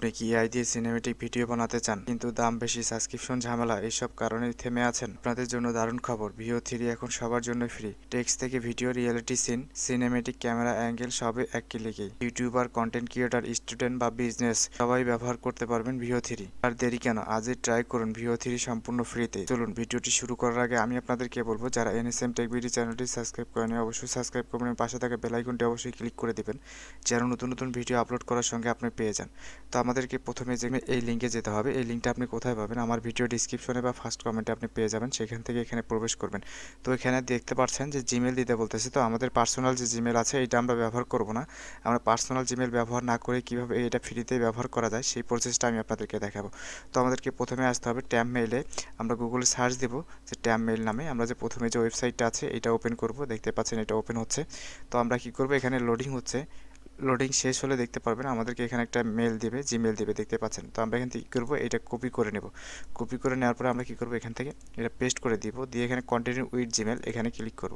আপনি কি এআই দিয়ে সিনেমেটিক ভিডিও বানাতে চান কিন্তু দাম বেশি, সাবস্ক্রিপশন ঝামেলা, এইসব কারণে থেমে আছেন? আপনাদের জন্য দারুণ খবর, ভিও থ্রি এখন সবার জন্য ফ্রি। টেক্সট থেকে video, reality scene, cinematic camera angle সবই এক ক্লিকেই। ইউটিউবার, কন্টেন্ট ক্রিয়েটর, স্টুডেন্ট বা বিজনেস সবাই ব্যবহার করতে পারবেন ভিও থ্রি। আর দেরি কেন, আজই ট্রাই করুন ভিও থ্রি সম্পূর্ণ ফ্রিতে। চলুন ভিডিওটি শুরু করার আগে আমি আপনাদেরকে বলবো, যারা এনএসএম টেক বিডি চ্যানেলটি সাবস্ক্রাইব করেনি অবশ্যই সাবস্ক্রাইব করবেন, পাশে থাকা বেল আইকনটি অবশ্যই ক্লিক করে দিবেন যেন নতুন নতুন ভিডিও আপলোড করার সঙ্গে আপনি পেয়ে যান। তো আমাদেরকে প্রথমে যে এই লিঙ্কে যেতে হবে। এই লিঙ্কটা আপনি কোথায় পাবেন? আমার ভিডিও ডিসক্রিপশনে বা ফার্স্ট কমেন্টে আপনি পেয়ে যাবেন, সেখান থেকে এখানে প্রবেশ করবেন। তো এখানে দেখতে পাচ্ছেন যে জিমেল দিতে বলতেছে। তো আমাদের পার্সোনাল যে জিমেল আছে এটা আমরা ব্যবহার করব না। আমরা পার্সোনাল জিমেল ব্যবহার না করে কীভাবে এটা ফ্রিতে ব্যবহার করা যায় সেই প্রসেসটা আমি আপনাদেরকে দেখাবো। তো আমাদেরকে প্রথমে আসতে হবে ট্যাব মেইলে। আমরা গুগলে সার্চ দেব যে ট্যাব মেইল নামে। আমরা যে প্রথমে যে ওয়েবসাইটটা আছে এটা ওপেন করব। দেখতে পাচ্ছেন এটা ওপেন হচ্ছে। তো আমরা কি করব, এখানে লোডিং হচ্ছে। লোডিং শেষ হলে দেখতে পারবেন আমাদেরকে এখানে একটা মেল দিবে, জিমেল দিবে, দেখতে পাচ্ছেন। তো আমরা এখান থেকে কী করবো, এটা কপি করে নেব। কপি করে নেওয়ার পরে আমরা কী করবো, এখান থেকে এটা পেস্ট করে দিব, দিয়ে এখানে কন্টিনিউ উইথ জিমেল এখানে ক্লিক করব।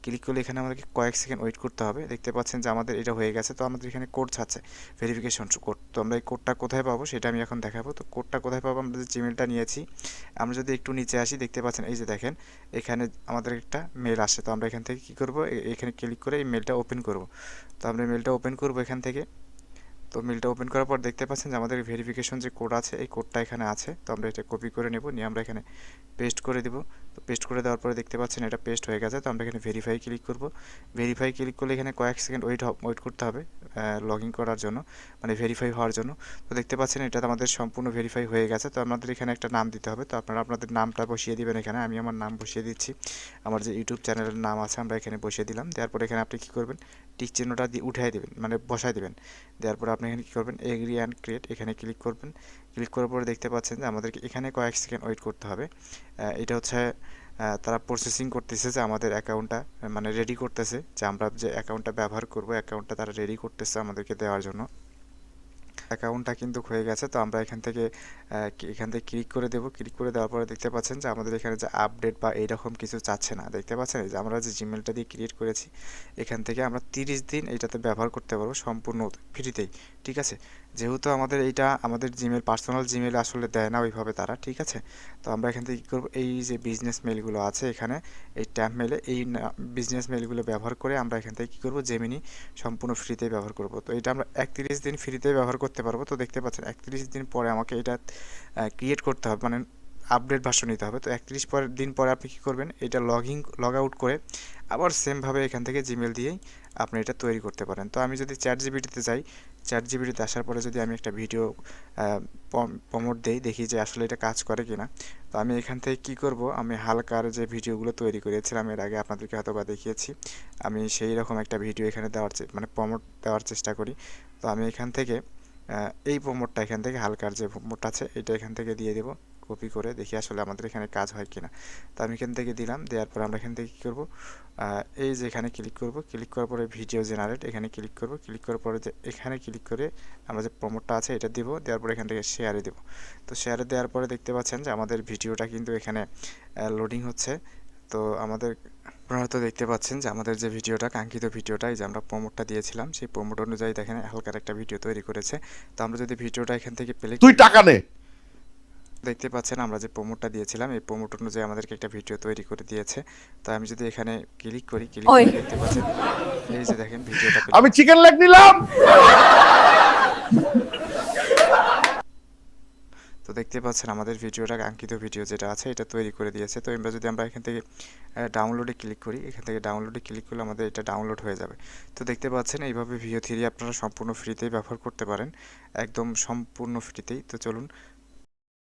ক্লিক করলে এখানে আমাদেরকে কয়েক সেকেন্ড ওয়েট করতে হবে। দেখতে পাচ্ছেন যে আমাদের এটা হয়ে গেছে। তো আমাদের এখানে কোড ছাড়ছে, ভেরিফিকেশন কোড। তো আমরা এই কোডটা কোথায় পাবো সেটা আমি এখন দেখাবো। তো কোডটা কোথায় পাবো, আমরা যে জিমেলটা নিয়েছি, আমরা যদি একটু নিচে আসি দেখতে পাচ্ছেন এই যে দেখেন এখানে আমাদের একটা মেল আসে। তো আমরা এখান থেকে কী করবো, এখানে ক্লিক করে এই মেলটা ওপেন করব। তো আমরা মেলটা ওপেন করব এখান থেকে। তো মেলটা ওপেন করার পর দেখতে পাচ্ছেন যে আমাদের ভেরিফিকেশন যে কোড আছে এই কোডটা এখানে আছে। তো আমরা এটা কপি করে নেব, নিয়ে আমরা এখানে পেস্ট করে দেব। তো পেস্ট করে দেওয়ার পরে দেখতে পাচ্ছেন এটা পেস্ট হয়ে গেছে। তো আমরা এখানে ভেরিফাই ক্লিক করব। ভেরিফাই ক্লিক করলে এখানে কয়েক সেকেন্ড ওয়েট করতে হবে লগ ইন করার জন্য, মানে ভেরিফাই হওয়ার জন্য। তো দেখতে পাচ্ছেন এটা আমাদের সম্পূর্ণ ভেরিফাই হয়ে গেছে। তো আমাদের এখানে একটা নাম দিতে হবে। তো আপনারা আপনাদের নামটা বসিয়ে দিবেন এখানে। আমি আমার নাম বসিয়ে দিচ্ছি, আমার যে ইউটিউব চ্যানেলের নাম আছে আমরা এখানে বসিয়ে দিলাম। দেওয়ার পরে এখানে আপনি কী করবেন, টিক চিহ্নটা দিয়ে উঠাই দেবেন, মানে বসায় দেবেন। দেওয়ার পরে আপনি এখানে কী করবেন, এগ্রি অ্যান্ড ক্রিয়েট এখানে ক্লিক করবেন। ক্লিক করার পরে দেখতে পাচ্ছেন যে আমাদেরকে এখানে কয়েক সেকেন্ড ওয়েট করতে হবে। এটা হচ্ছে তারা প্রসেসিং করতেছে যে আমাদের অ্যাকাউন্টটা, মানে রেডি করতেছে, যে আমরা যে অ্যাকাউন্টটা ব্যবহার করব অ্যাকাউন্টটা তারা রেডি করতেছে আমাদেরকে দেওয়ার জন্য। অ্যাকাউন্টটা কিন্তু হয়ে গেছে। তো আমরা এখান থেকে ক্লিক করে দেব। ক্লিক করে দেওয়ার পরে দেখতে পাচ্ছেন যে আমাদের এখানে যে আপডেট বা এইরকম কিছু চাচ্ছে না। দেখতে পাচ্ছেন এই যে আমরা যে জিমেলটা দিয়ে ক্রিয়েট করেছি এখান থেকে আমরা 30 দিন এইটাতে ব্যবহার করতে পারবো সম্পূর্ণ ফ্রিতেই, ঠিক আছে। যেহেতু আমাদের এইটা আমাদের জিমেল, পার্সোনাল জিমেল আসলে দেয় না ওইভাবে তারা, ঠিক আছে। তো আমরা এখান থেকে কী করবো, এই যে বিজনেস মেলগুলো আছে এখানে এই ট্যাব মেলে, এই বিজনেস মেলগুলো ব্যবহার করে আমরা এখান থেকে কী করবো, জেমিনি সম্পূর্ণ ফ্রিতে ব্যবহার করব। তো এটা আমরা 31 দিন ফ্রিতে ব্যবহার করতে পারবো। তো দেখতে পাচ্ছেন 31 দিন পরে আমাকে এটা ক্রিয়েট করতে হবে, মানে আপডেট ভার্সন নিতে হবে। তো 31 দিন পরে আপনি কী করবেন, এটা লগ আউট করে আবার সেমভাবে এখান থেকে জিমেল দিয়েই আপনি এটা তৈরি করতে পারেন। তো আমি যদি চ্যাট জিপিটিতে যাই, চ্যাট জিপিটিতে আসার পরে যদি আমি একটা ভিডিও প্রমোট দেই, দেখি যে আসলে এটা কাজ করে কিনা। তো আমি এখান থেকে কী করব, আমি হালকার যে ভিডিওগুলো তৈরি করেছিলাম এর আগে আপনাদেরকে হয়তো বা দেখিয়েছি, আমি সেই রকম একটা ভিডিও এখানে মানে প্রমোট দেওয়ার চেষ্টা করি। তো আমি এখান থেকে এই প্রমোটটা এখান থেকে হালকার যে প্রমোট আছে এটা এখান থেকে দিয়ে দেবো, কপি করে দেখি আসলে আমাদের এখানে কাজ হয় কিনা। তো আমি এখান থেকে দিলাম, দেওয়ার পর আমরা এখান থেকে কী করবো, এই যে এখানে ক্লিক করব। ক্লিক করার পরে ভিডিও জেনারেট এখানে ক্লিক করব। ক্লিক করার পরে যে এখানে ক্লিক করে আমরা যে প্রমোটটা আছে এটা দিব, দেওয়ার পরে এখান থেকে শেয়ারে দেবো। তো শেয়ারে দেওয়ার পরে দেখতে পাচ্ছেন যে আমাদের ভিডিওটা কিন্তু এখানে লোডিং হচ্ছে। তো আমাদের, আপনারা হয়তো দেখতে পাচ্ছেন যে আমাদের যে ভিডিওটা, কাঙ্ক্ষিত ভিডিওটা, এই যে আমরা প্রমোটটা দিয়েছিলাম সেই প্রমোট অনুযায়ী দেখেন হালকার একটা ভিডিও তৈরি করেছে। তো আমরা যদি ভিডিওটা এখান থেকে প্লে তুই টাকা নে, দেখতে পাচ্ছেন আমরা যে প্রমোটটা দিয়েছিলাম এই প্রমোট অনুযায়ী আমাদেরকে একটা ভিডিও তৈরি করে দিয়েছে। তো আমি যদি এখানে ক্লিক করি, ক্লিক ওই করে দেখতে পাচ্ছেন এই যে দেখেন ভিডিওটা আমি চিকেন লেগ নিলাম। তো দেখতে পাচ্ছেন আমাদের ভিডিওটা, কাঙ্ক্ষিত ভিডিও যেটা আছে এটা তৈরি করে দিয়েছে। তো আমরা এখান থেকে ডাউনলোডে ক্লিক করি, এখান থেকে ডাউনলোডে ক্লিক করলে আমাদের এটা ডাউনলোড হয়ে যাবে। তো দেখতে পাচ্ছেন এইভাবে ভিও থ্রি আপনারা সম্পূর্ণ ফ্রিতেই ব্যবহার করতে পারেন, একদম সম্পূর্ণ ফ্রিতেই। তো চলুন